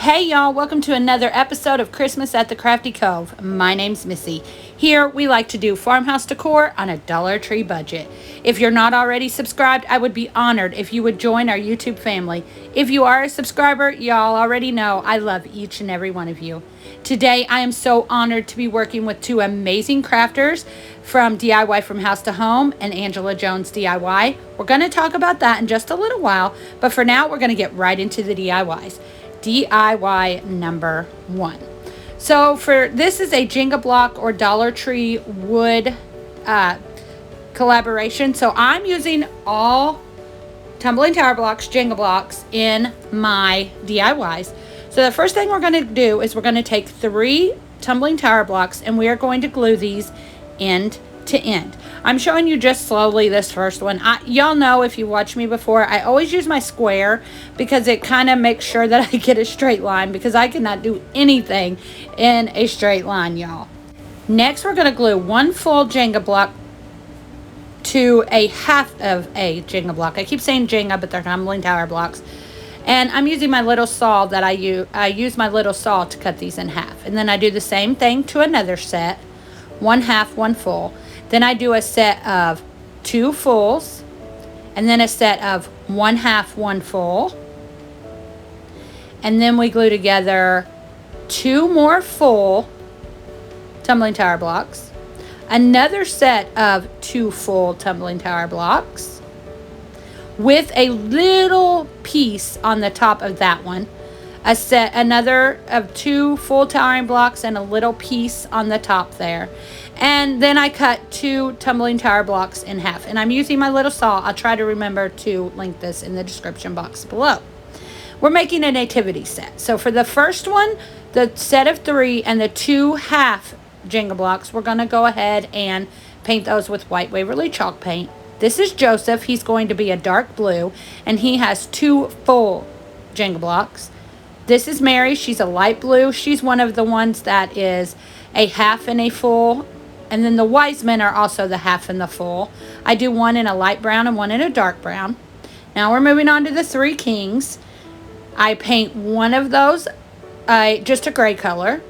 Hey y'all, welcome to another episode of Christmas at the Crafty Cove. My name's Missy. Here we like to do farmhouse decor on a Dollar Tree budget. If you're not already subscribed, I would be honored if you would join our YouTube family. If you are a subscriber, y'all already know I love each and every one of you. Today I am so honored to be working with two amazing crafters from DIY From House to Home and Angela Jones DIY. We're going to talk about that in just a little while, but for now we're going to get right into the DIYs. DIY number one. So for this is a Jenga block or Dollar Tree wood collaboration. So I'm using all tumbling tower blocks, Jenga blocks in my DIYs. So the first thing we're going to do is we're going to take 3 tumbling tower blocks and we are going to glue these end to end. I'm showing you just slowly this first one. Y'all know if you watched me before, I always use my square because it kind of makes sure that I get a straight line, because I cannot do anything in a straight line, y'all. Next, we're going to glue 1 full Jenga block to a half of a Jenga block. I keep saying Jenga, but they're tumbling tower blocks. And I'm using my little saw that I use my little saw to cut these in half. And then I do the same thing to another set, 1 half, 1 full. Then I do a set of 2 fulls, and then a set of 1 half, 1 full. And then we glue together 2 more full tumbling tower blocks, another set of 2 full tumbling tower blocks with a little piece on the top of that one, another of 2 full towering blocks and a little piece on the top there. And then I cut 2 tumbling tower blocks in half. And I'm using my little saw. I'll try to remember to link this in the description box below. We're making a nativity set. So for the first one, the set of 3 and the 2 half Jenga blocks, we're going to go ahead and paint those with white Waverly chalk paint. This is Joseph. He's going to be a dark blue. And he has 2 full Jenga blocks. This is Mary. She's a light blue. She's one of the ones that is a half and a full. And then the wise men are also the half and the full. I do one in a light brown and one in a dark brown. Now we're moving on to the 3 kings. I paint one of those just a gray color.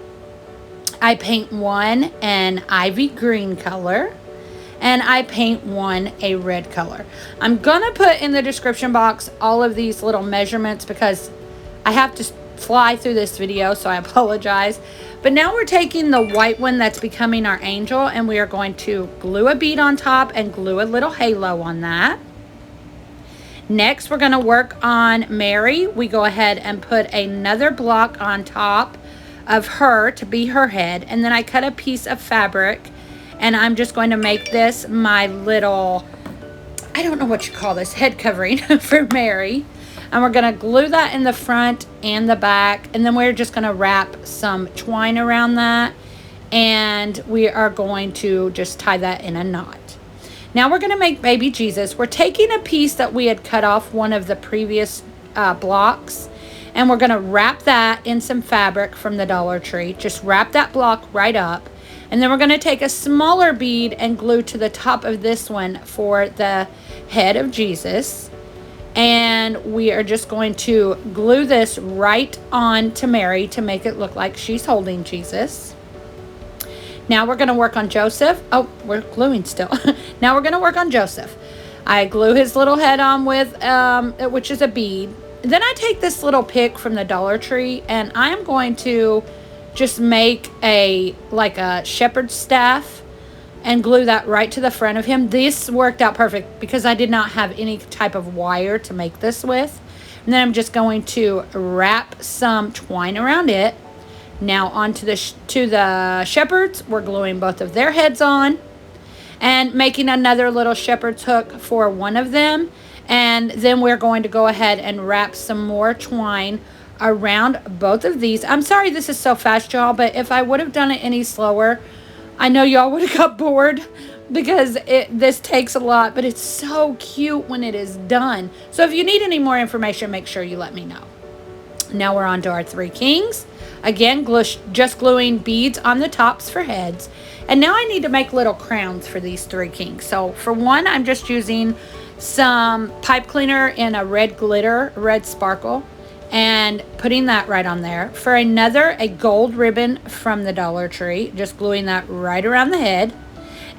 I paint one an ivy green color. And I paint one a red color. I'm going to put in the description box all of these little measurements because I have to fly through this video, so I apologize. But now we're taking the white one that's becoming our angel, and we are going to glue a bead on top and glue a little halo on that. Next, we're going to work on Mary. We go ahead and put another block on top of her to be her head, and then I cut a piece of fabric, and I'm just going to make this my little, I don't know what you call this, head covering for Mary. And we're going to glue that in the front and the back. And then we're just going to wrap some twine around that. And we are going to just tie that in a knot. Now we're going to make baby Jesus. We're taking a piece that we had cut off one of the previous blocks. And we're going to wrap that in some fabric from the Dollar Tree. Just wrap that block right up. And then we're going to take a smaller bead and glue to the top of this one for the head of Jesus. And we are just going to glue this right on to Mary to make it look like she's holding Jesus. Now we're going to work on Joseph. Oh, we're gluing still. Now we're going to work on Joseph. I glue his little head on with, which is a bead. Then I take this little pick from the Dollar Tree and I am going to just make like a shepherd's staff and glue that right to the front of him. This worked out perfect because I did not have any type of wire to make this with. And then I'm just going to wrap some twine around it. Now onto the shepherds, we're gluing both of their heads on and making another little shepherd's hook for one of them. And then we're going to go ahead and wrap some more twine around both of these. I'm sorry this is so fast, y'all, but if I would have done it any slower, I know y'all would have got bored because this takes a lot, but it's so cute when it is done. So if you need any more information, make sure you let me know. Now we're on to our 3 kings. Again, just gluing beads on the tops for heads. And now I need to make little crowns for these 3 kings. So for one, I'm just using some pipe cleaner in a red glitter, red sparkle. and putting that right on there. For another, a gold ribbon from the Dollar Tree, just gluing that right around the head.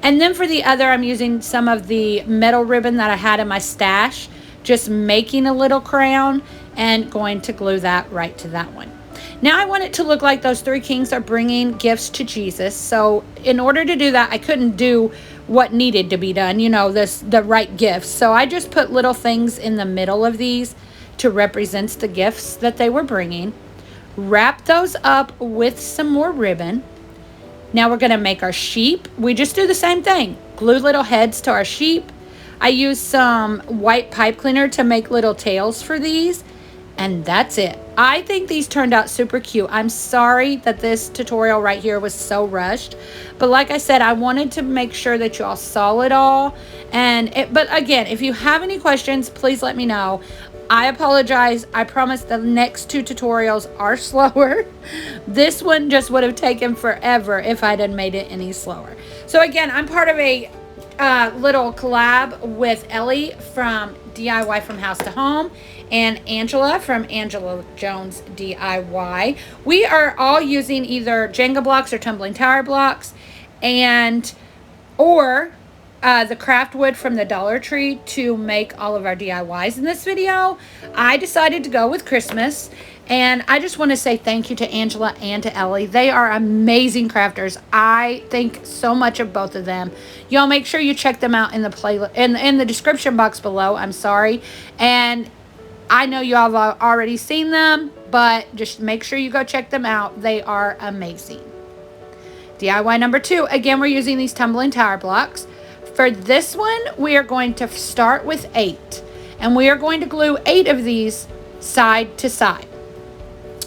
And then for the other, I'm using some of the metal ribbon that I had in my stash, just making a little crown and going to glue that right to that one. Now I want it to look like those three kings are bringing gifts to Jesus. So in order to do that, I couldn't do what needed to be done, you know, the right gifts. So I just put little things in the middle of these to represent the gifts that they were bringing. Wrap those up with some more ribbon. Now we're going to make our sheep. We just do the same thing. Glue little heads to our sheep. I use some white pipe cleaner to make little tails for these. And that's it. I think these turned out super cute. I'm sorry that this tutorial right here was so rushed. But like I said, I wanted to make sure that you all saw it all. But again, if you have any questions, please let me know. I apologize. I promise the next two tutorials are slower. This one just would have taken forever if I hadn't made it any slower. So again, I'm part of a little collab with Ellie from DIY from House to Home and Angela from Angela Jones DIY. We are all using either Jenga blocks or tumbling tower blocks or the craft wood from the Dollar Tree to make all of our DIYs in this video. I decided to go with Christmas, and I just want to say thank you to Angela and to Ellie. They are amazing crafters. I think so much of both of them. Y'all make sure you check them out in the playlist in the description box below. I'm sorry. And I know y'all have already seen them, but just make sure you go check them out. They are amazing. DIY number 2. Again, we're using these tumbling tower blocks. For this one, we are going to start with 8. And we are going to glue 8 of these side to side.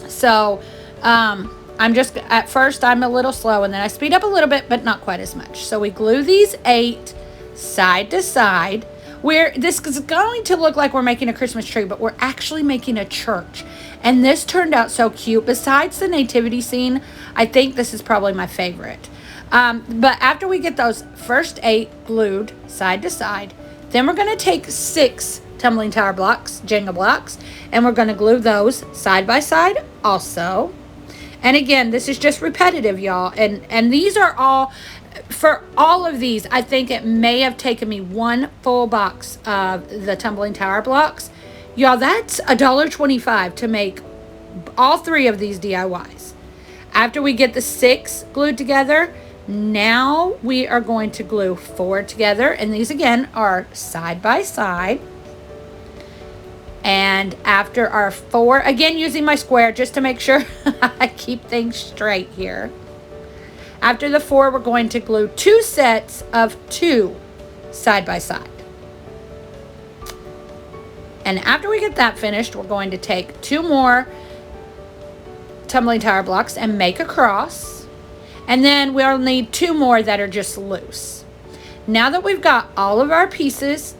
So, at first I'm a little slow, and then I speed up a little bit, but not quite as much. So we glue these 8 side to side. This is going to look like we're making a Christmas tree, but we're actually making a church. And this turned out so cute. Besides the nativity scene, I think this is probably my favorite. But after we get those first 8 glued side to side, then we're going to take 6 tumbling tower blocks, Jenga blocks, and we're going to glue those side by side also. And again, this is just repetitive, y'all. And these are all, for all of these, I think it may have taken me 1 full box of the tumbling tower blocks. Y'all, that's $1.25 to make all 3 of these DIYs. After we get the 6 glued together, now we are going to glue 4 together. And these again are side by side. And after our 4, again using my square just to make sure I keep things straight here. After the 4, we're going to glue 2 sets of 2 side by side. And after we get that finished, we're going to take 2 more tumbling tower blocks and make a cross. And then we'll need 2 more that are just loose. Now that we've got all of our pieces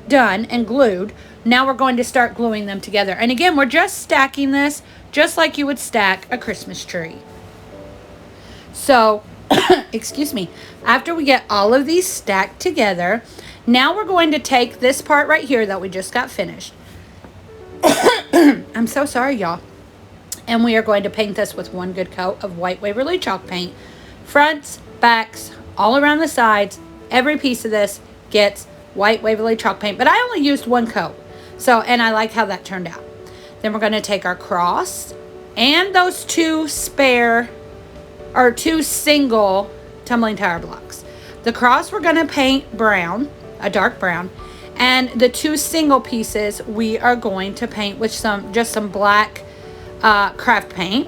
done and glued, now we're going to start gluing them together. And again, we're just stacking this just like you would stack a Christmas tree. So, excuse me, after we get all of these stacked together, now we're going to take this part right here that we just got finished. I'm so sorry, y'all. And we are going to paint this with 1 good coat of white Waverly chalk paint. Fronts, backs, all around the sides, every piece of this gets white Waverly chalk paint. But I only used 1 coat. So, and I like how that turned out. Then we're going to take our cross and those 2 single tumbling tower blocks. The cross we're going to paint brown, a dark brown, and the 2 single pieces we are going to paint with just some black craft paint.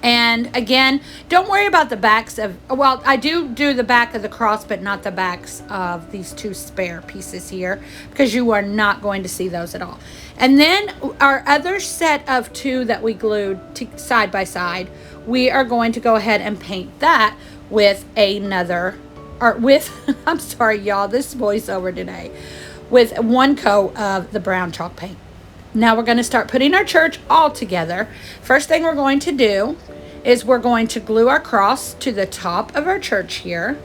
And again, don't worry about the backs of, well, I do the back of the cross, but not the backs of these 2 spare pieces here, because you are not going to see those at all. And then our other set of 2 that we glued side by side, we are going to go ahead and paint that with I'm sorry, y'all, this voiceover today, with 1 coat of the brown chalk paint. Now we're going to start putting our church all together. First thing we're going to do is we're going to glue our cross to the top of our church here.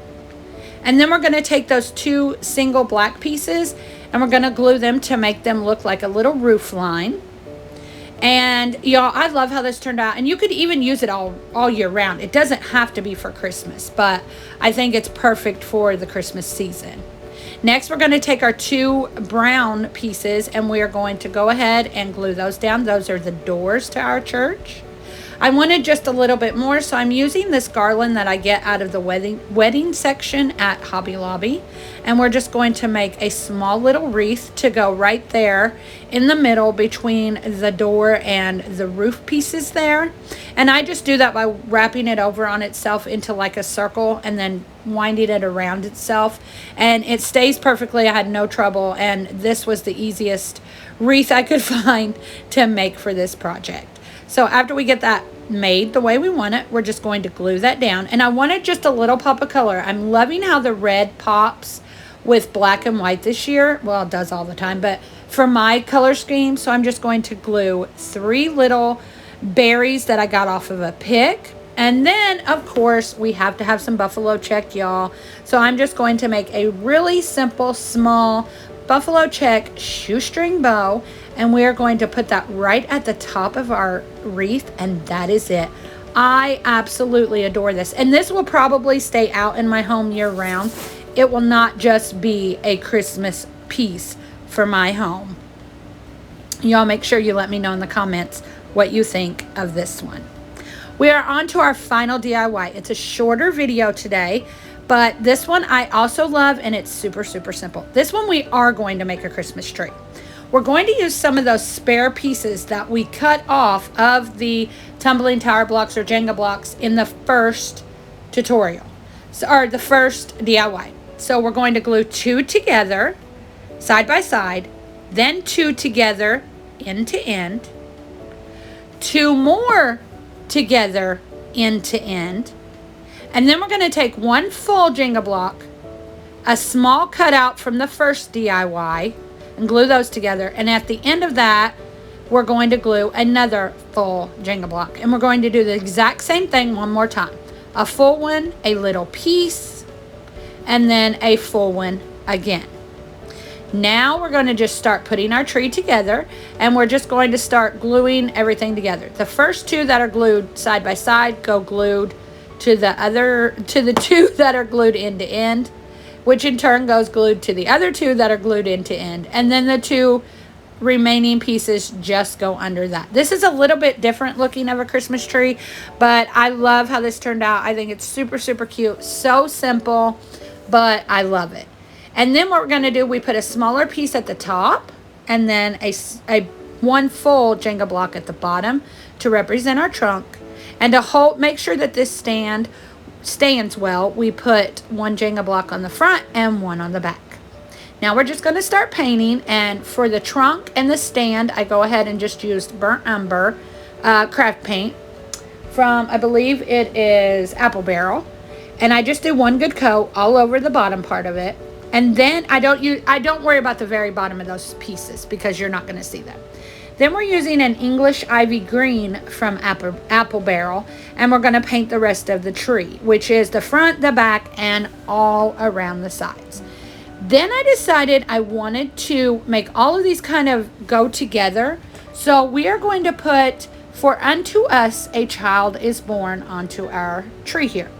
And then we're going to take those 2 single black pieces and we're going to glue them to make them look like a little roof line. And y'all, I love how this turned out. And you could even use it all year round. It doesn't have to be for Christmas, but I think it's perfect for the Christmas season. Next, we're going to take our 2 brown pieces and we are going to go ahead and glue those down. Those are the doors to our church. I wanted just a little bit more, so I'm using this garland that I get out of the wedding section at Hobby Lobby. And we're just going to make a small little wreath to go right there in the middle between the door and the roof pieces there. And I just do that by wrapping it over on itself into like a circle and then winding it around itself. And it stays perfectly. I had no trouble. And this was the easiest wreath I could find to make for this project. So after we get that made the way we want it, we're just going to glue that down. And I wanted just a little pop of color. I'm loving how the red pops with black and white this year. Well, it does all the time, but for my color scheme. So I'm just going to glue 3 little berries that I got off of a pick. And then, of course, we have to have some buffalo check, y'all. So I'm just going to make a really simple, small buffalo check shoestring bow. And we are going to put that right at the top of our wreath. And that is it. I absolutely adore this. And this will probably stay out in my home year round. It will not just be a Christmas piece for my home. Y'all make sure you let me know in the comments what you think of this one. We are on to our final DIY. It's a shorter video today, but this one I also love, and it's super, super simple. This one we are going to make a Christmas tree. We're going to use some of those spare pieces that we cut off of the tumbling tower blocks or Jenga blocks in the first tutorial, or the first DIY. So we're going to glue 2 together, side by side, then 2 together, end to end, 2 more together, end to end, and then we're going to take 1 full Jenga block, a small cutout from the first DIY, and glue those together. And at the end of that, we're going to glue another full Jenga block. And we're going to do the exact same thing one more time. A full one, a little piece, and then a full one again. Now we're going to just start putting our tree together, and we're just going to start gluing everything together. The first 2 that are glued side by side go glued to the 2 that are glued end to end, which in turn goes glued to the other 2 that are glued end to end. And then the 2 remaining pieces just go under that. This is a little bit different looking of a Christmas tree, but I love how this turned out. I think it's super, super cute. So simple, but I love it. And then what we're going to do, we put a smaller piece at the top and then a 1 full Jenga block at the bottom to represent our trunk. And to make sure that this stands well, we put 1 Jenga block on the front and 1 on the back. Now we're just going to start painting, and for the trunk and the stand, I go ahead and just used burnt umber craft paint from, I believe it is Apple Barrel, and I just do 1 good coat all over the bottom part of it. And then I don't worry about the very bottom of those pieces because you're not going to see them. Then we're using an English ivy green from Apple Barrel, and we're going to paint the rest of the tree, which is the front, the back, and all around the sides. Then I decided I wanted to make all of these kind of go together. So we are going to put, "For unto us a child is born," onto our tree here.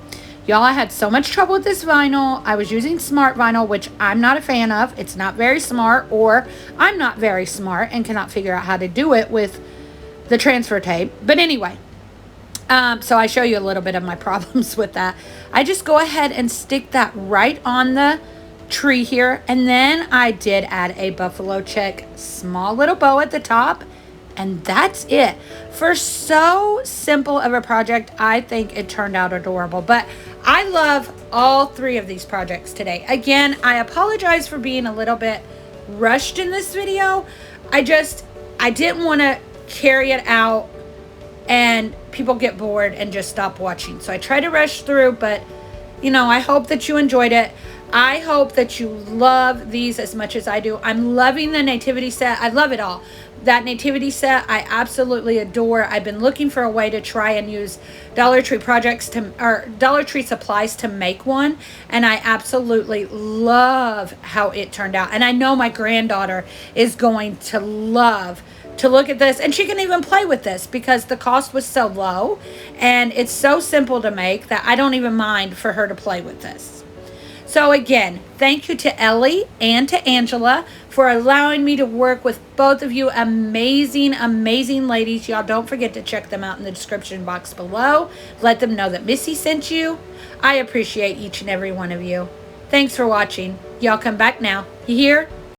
Y'all, I had so much trouble with this vinyl. I was using smart vinyl, which I'm not a fan of. It's not very smart, or I'm not very smart and cannot figure out how to do it with the transfer tape. But anyway, so I show you a little bit of my problems with that. I just go ahead and stick that right on the tree here. And then I did add a buffalo check small little bow at the top. And that's it. For so simple of a project, I think it turned out adorable. But I love all 3 of these projects today. Again, I apologize for being a little bit rushed in this video. I didn't want to carry it out and people get bored and just stop watching. So I tried to rush through, but you know, I hope that you enjoyed it. I hope that you love these as much as I do. I'm loving the nativity set. I love it all. That nativity set I absolutely adore. I've been looking for a way to try and use Dollar Tree Dollar Tree supplies to make one, and I absolutely love how it turned out. And I know my granddaughter is going to love to look at this. And she can even play with this because the cost was so low. And it's so simple to make that I don't even mind for her to play with this. So again, thank you to Ellie and to Angela for allowing me to work with both of you amazing, amazing ladies. Y'all don't forget to check them out in the description box below. Let them know that Missi sent you. I appreciate each and every one of you. Thanks for watching. Y'all come back now. You hear?